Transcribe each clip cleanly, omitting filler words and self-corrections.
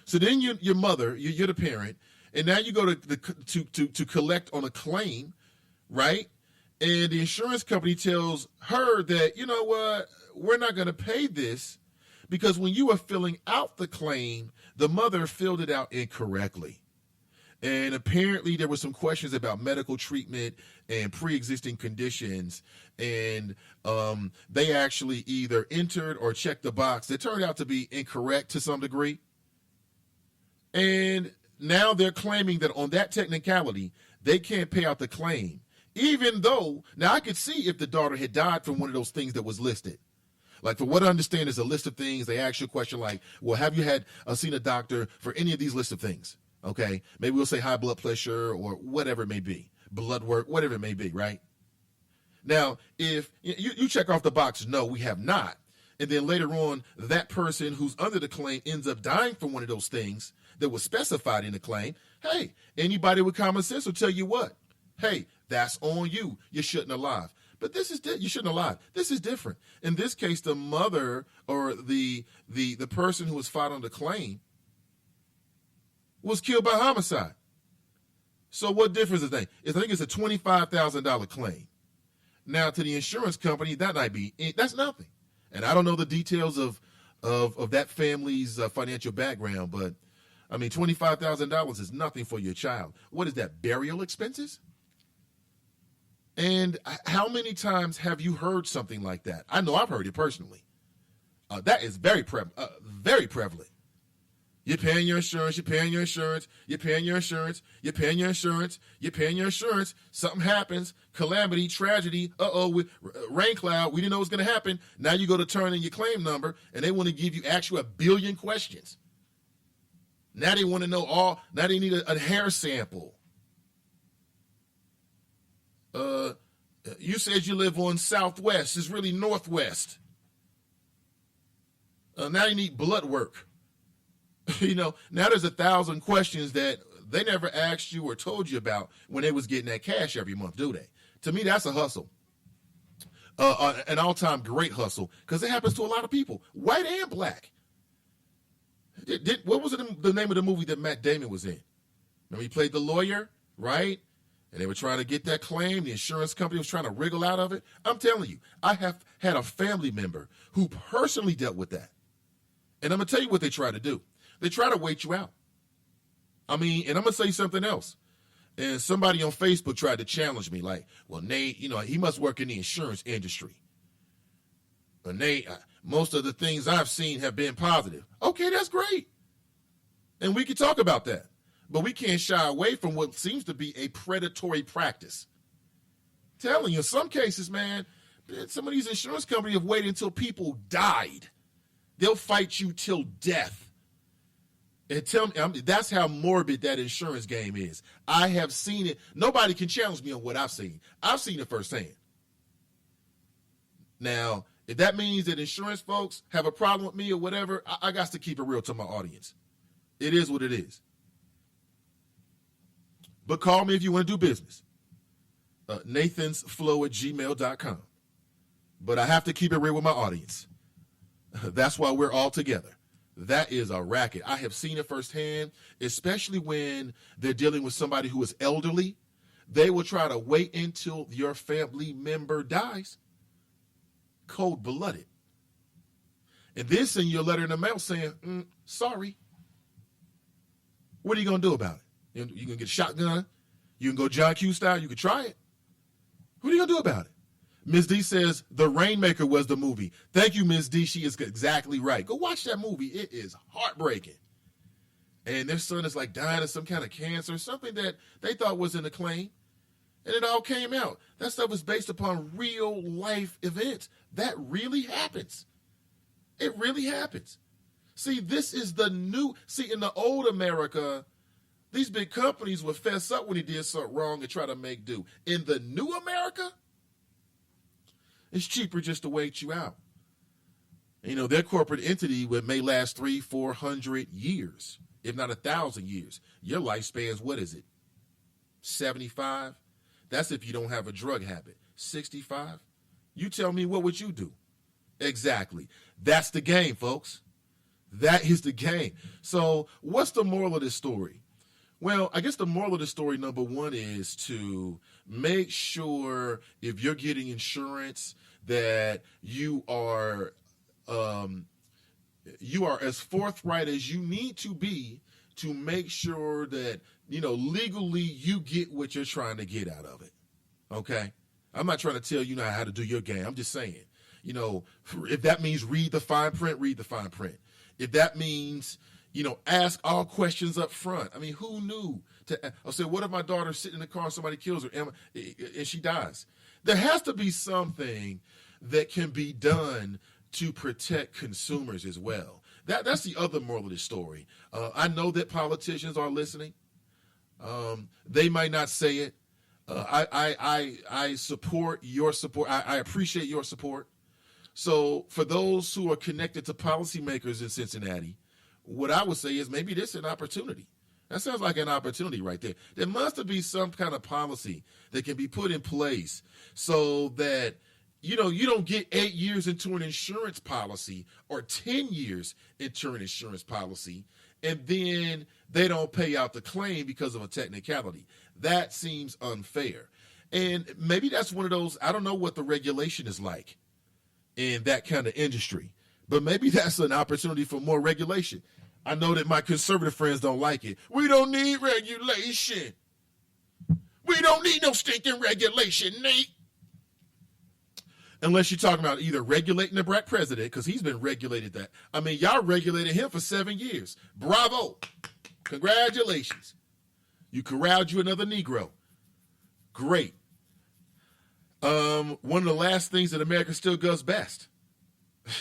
So then your mother, you're the parent, and now you go to collect on a claim, right? And the insurance company tells her that, you know what, we're not going to pay this because when you were filling out the claim, the mother filled it out incorrectly. And apparently there were some questions about medical treatment and pre-existing conditions. And they actually either entered or checked the box that turned out to be incorrect to some degree. And now they're claiming that on that technicality, they can't pay out the claim. Even though, now I could see if the daughter had died from one of those things that was listed. Like, for what I understand is a list of things. They ask you a question like, well, have you had seen a doctor for any of these list of things? Okay, maybe we'll say high blood pressure or whatever it may be, blood work, whatever it may be, right? Now, if you check off the box, no, we have not. And then later on, that person who's under the claim ends up dying from one of those things that was specified in the claim. Hey, anybody with common sense will tell you what? Hey, that's on you. You shouldn't have lied. But this is you shouldn't have lied. This is different. In this case, the mother or the person who was filed on the claim was killed by homicide. So what difference is that? I think it's a $25,000 claim. Now, to the insurance company, that's nothing. And I don't know the details of that family's financial background, but I mean, $25,000 is nothing for your child. What is that, burial expenses? And how many times have you heard something like that? I know I've heard it personally. That is very prevalent. You're paying your insurance, you're paying your insurance, you're paying your insurance, you're paying your insurance, you're paying your insurance. Something happens, calamity, tragedy, rain cloud, we didn't know it was going to happen. Now you go to turn in your claim number, and they want to give you actually 1 billion questions. Now they want to know now they need a hair sample. You said you live on Southwest, it's really Northwest. Now you need blood work. Now there's 1,000 questions that they never asked you or told you about when they was getting that cash every month, do they? To me, that's a hustle. An all-time great hustle, because it happens to a lot of people, white and black. What was the name of the movie that Matt Damon was in? Remember, he played the lawyer, right? And they were trying to get that claim. The insurance company was trying to wriggle out of it. I'm telling you, I have had a family member who personally dealt with that. And I'm going to tell you what they try to do. They try to wait you out. I mean, and I'm going to say something else. And somebody on Facebook tried to challenge me like, well, Nate, he must work in the insurance industry. But Nate, most of the things I've seen have been positive. Okay, that's great. And we can talk about that. But we can't shy away from what seems to be a predatory practice. Telling you, in some cases, man, some of these insurance companies have waited until people died. They'll fight you till death. And tell me, that's how morbid that insurance game is. I have seen it. Nobody can challenge me on what I've seen. I've seen it firsthand. Now, if that means that insurance folks have a problem with me or whatever, I got to keep it real to my audience. It is what it is. But call me if you want to do business. nathansflow@gmail.com. But I have to keep it real with my audience. That's why we're all together. That is a racket. I have seen it firsthand, especially when they're dealing with somebody who is elderly. They will try to wait until your family member dies. Cold-blooded. And then send you a letter in the mail saying, sorry. What are you going to do about it? You going to get a shotgun? You can go John Q style? You can try it. What are you going to do about it? Ms. D says The Rainmaker was the movie. Thank you, Ms. D. She is exactly right. Go watch that movie. It is heartbreaking. And their son is like dying of some kind of cancer, something that they thought was in the claim. And it all came out. That stuff is based upon real life events. That really happens. It really happens. See, this is the new. See, in the old America, these big companies would fess up when he did something wrong and try to make do. In the new America, it's cheaper just to wait you out. Their corporate entity may last 300-400 years, if not 1,000 years. Your lifespan's, what is it? 75? That's if you don't have a drug habit. 65? You tell me, what would you do? Exactly. That's the game, folks. That is the game. So what's the moral of this story? Well, I guess the moral of the story, number one, is to make sure if you're getting insurance that you are as forthright as you need to be to make sure that, legally you get what you're trying to get out of it. Okay? I'm not trying to tell you now how to do your game. I'm just saying, if that means read the fine print, read the fine print. If that means, ask all questions up front. I mean, who knew? I'll say, what if my daughter's sitting in the car and somebody kills her and she dies? There has to be something that can be done to protect consumers as well. That's the other moral of the story. I know that politicians are listening. They might not say it. I support your support. I appreciate your support. So for those who are connected to policymakers in Cincinnati, what I would say is maybe this is an opportunity. That sounds like an opportunity right there. There must be some kind of policy that can be put in place so that, you don't get 8 years into an insurance policy or 10 years into an insurance policy, and then they don't pay out the claim because of a technicality. That seems unfair. And maybe that's one of those, I don't know what the regulation is like in that kind of industry, but maybe that's an opportunity for more regulation. I know that my conservative friends don't like it. We don't need regulation. We don't need no stinking regulation, Nate. Unless you're talking about either regulating the black president, because he's been regulated that. I mean, y'all regulated him for 7 years. Bravo. Congratulations. You corralled you another Negro. Great. One of the last things that America still does best.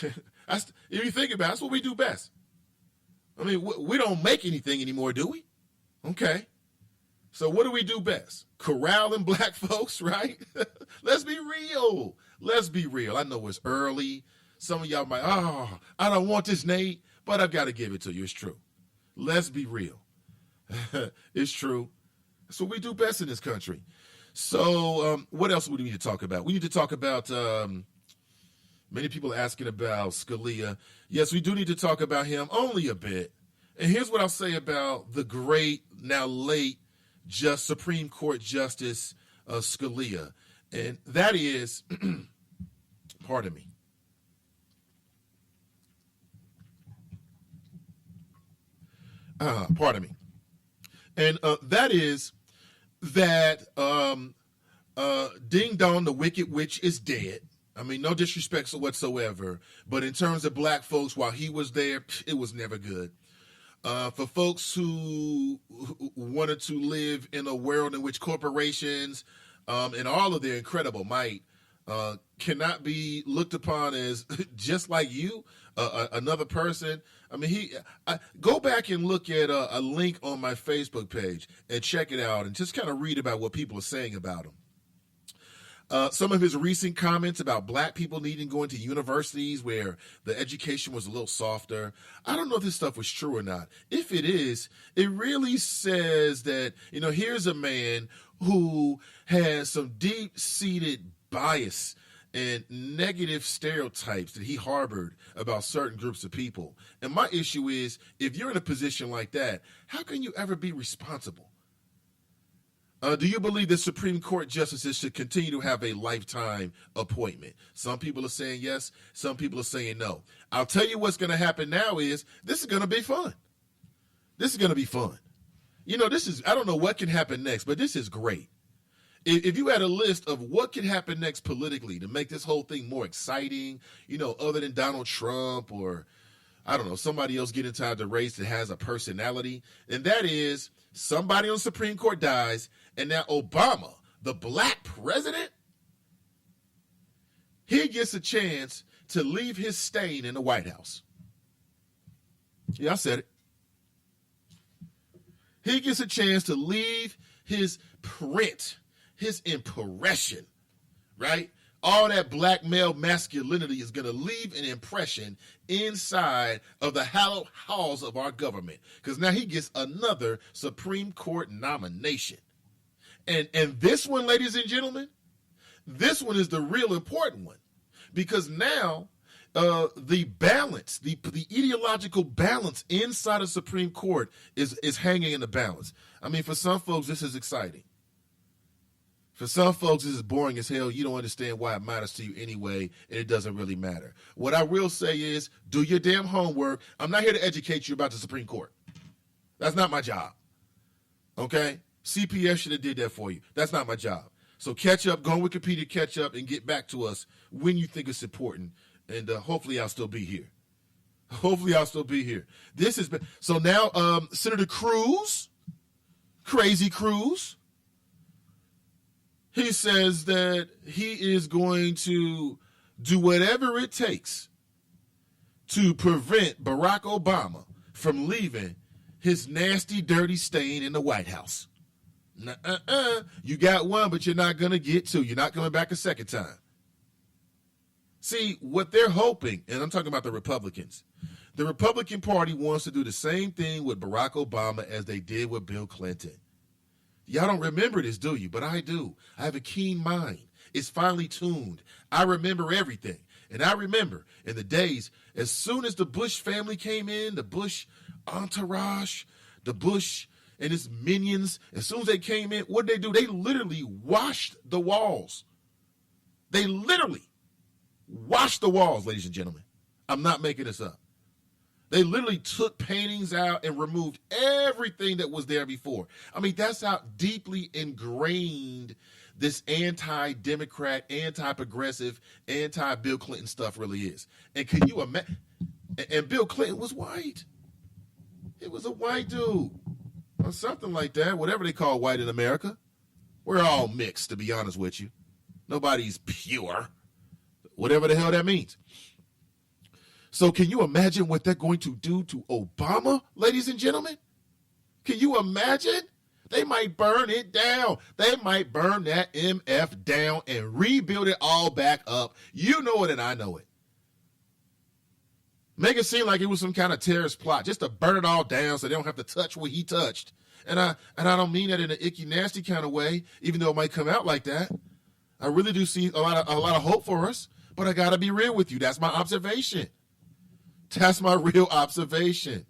If you think about it, that's what we do best. I mean, we don't make anything anymore, do we? Okay. So what do we do best? Corralling black folks, right? Let's be real. Let's be real. I know it's early. Some of y'all might, I don't want this, Nate, but I've got to give it to you. It's true. Let's be real. It's true. That's what we do best in this country. So what else would we need to talk about? We need to talk about, many people are asking about Scalia. Yes, we do need to talk about him only a bit. And here's what I'll say about the great, now late, Supreme Court Justice Scalia. And that is, pardon me. Pardon me. And that is that Ding Dong, the Wicked Witch, is dead. I mean, no disrespect whatsoever. But in terms of black folks, while he was there, it was never good. For folks who wanted to live in a world in which corporations and all of their incredible might cannot be looked upon as just like you, another person. I mean, go back and look at a link on my Facebook page and check it out and just kind of read about what people are saying about him. Some of his recent comments about black people needing to go into universities where the education was a little softer. I don't know if this stuff was true or not. If it is, it really says that, here's a man who has some deep-seated bias and negative stereotypes that he harbored about certain groups of people. And my issue is, if you're in a position like that, how can you ever be responsible? Do you believe that Supreme Court justices should continue to have a lifetime appointment? Some people are saying yes. Some people are saying no. I'll tell you what's going to happen now is this is going to be fun. This is going to be fun. I don't know what can happen next, but this is great. If you had a list of what can happen next politically to make this whole thing more exciting, other than Donald Trump or, I don't know, somebody else get into the race that has a personality, and that is somebody on the Supreme Court dies, and now Obama, the black president, he gets a chance to leave his stain in the White House. Yeah, I said it. He gets a chance to leave his print, his impression, right? All that black male masculinity is going to leave an impression inside of the hallowed halls of our government, because now he gets another Supreme Court nomination. And this one, ladies and gentlemen, this one is the real important one, because now the balance, the ideological balance inside of Supreme Court is hanging in the balance. I mean, for some folks, this is exciting. For some folks, this is boring as hell. You don't understand why it matters to you anyway, and it doesn't really matter. What I will say is, do your damn homework. I'm not here to educate you about the Supreme Court. That's not my job. Okay? CPS should have did that for you. That's not my job. So catch up, go on Wikipedia, catch up, and get back to us when you think it's important. And hopefully I'll still be here. Hopefully I'll still be here. This has been, so now Senator Cruz, Crazy Cruz, he says that he is going to do whatever it takes to prevent Barack Obama from leaving his nasty, dirty stain in the White House. You got one, but you're not going to get two. You're not coming back a second time. See, what they're hoping, and I'm talking about the Republicans, the Republican Party wants to do the same thing with Barack Obama as they did with Bill Clinton. Y'all don't remember this, do you? But I do. I have a keen mind. It's finely tuned. I remember everything. And I remember in the days, as soon as the Bush family came in, the Bush entourage, the Bush and his minions, as soon as they came in, what did they do? They literally washed the walls. They literally washed the walls, ladies and gentlemen. I'm not making this up. They literally took paintings out and removed everything that was there before. I mean, that's how deeply ingrained this anti-Democrat, anti-progressive, anti-Bill Clinton stuff really is. And can you imagine? And Bill Clinton was white. It was a white dude or something like that, whatever they call white in America. We're all mixed, to be honest with you. Nobody's pure, whatever the hell that means. So can you imagine what they're going to do to Obama, ladies and gentlemen? Can you imagine? They might burn it down. They might burn that MF down and rebuild it all back up. You know it and I know it. Make it seem like it was some kind of terrorist plot just to burn it all down so they don't have to touch what he touched. And I don't mean that in an icky, nasty kind of way, even though it might come out like that. I really do see a lot of hope for us, but I got to be real with you. That's my observation. That's my real observation.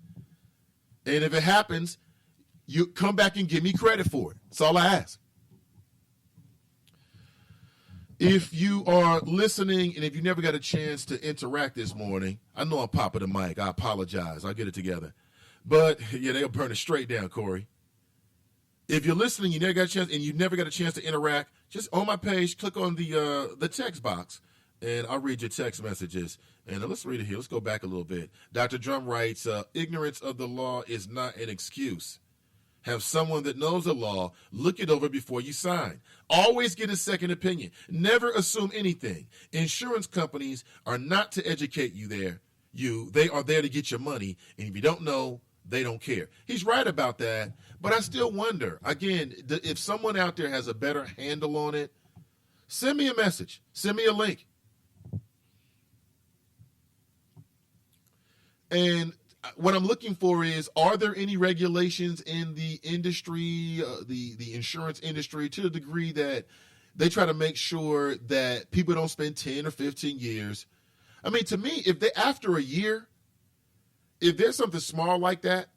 And if it happens, you come back and give me credit for it. That's all I ask. If you are listening and if you never got a chance to interact this morning, I know I'm popping the mic. I apologize. I'll get it together. But, yeah, they'll burn it straight down, Corey. If you're listening, you never got a chance, and you never got a chance to interact, just on my page, click on the text box, and I'll read your text messages. And let's read it here. Let's go back a little bit. Dr. Drum writes, ignorance of the law is not an excuse. Have someone that knows the law look it over before you sign. Always get a second opinion. Never assume anything. Insurance companies are not to educate you there. They are there to get your money. And if you don't know, they don't care. He's right about that. But I still wonder, again, if someone out there has a better handle on it, send me a message. Send me a link. And what I'm looking for is, are there any regulations in the industry, the insurance industry, to the degree that they try to make sure that people don't spend 10 or 15 years? I mean, to me, if they, after a year, if there's something small like that,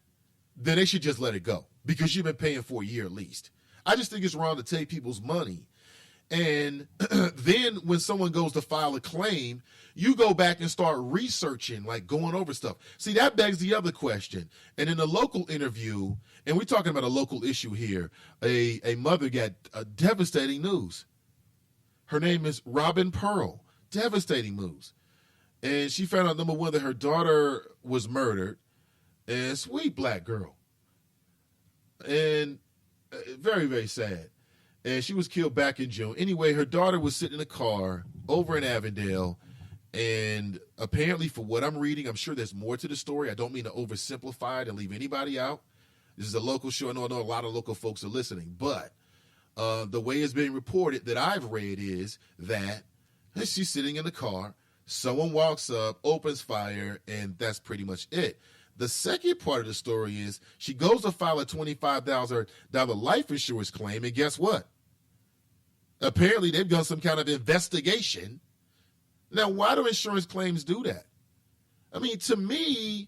then they should just let it go because you've been paying for a year at least. I just think it's wrong to take people's money. And then when someone goes to file a claim, you go back and start researching, like going over stuff. See, that begs the other question. And in a local interview, and we're talking about a local issue here, a mother got devastating news. Her name is Robin Pearl. Devastating news. And she found out, number one, that her daughter was murdered. And sweet black girl. And very, very sad. And she was killed back in June. Anyway, her daughter was sitting in a car over in Avondale. And apparently, for what I'm reading, I'm sure there's more to the story. I don't mean to oversimplify it and leave anybody out. This is a local show. I know a lot of local folks are listening. But the way it's being reported that I've read is that she's sitting in the car. Someone walks up, opens fire, and that's pretty much it. The second part of the story is she goes to file a $25,000 life insurance claim, and guess what? Apparently, they've done some kind of investigation, Now, why do insurance claims do that? I mean, to me,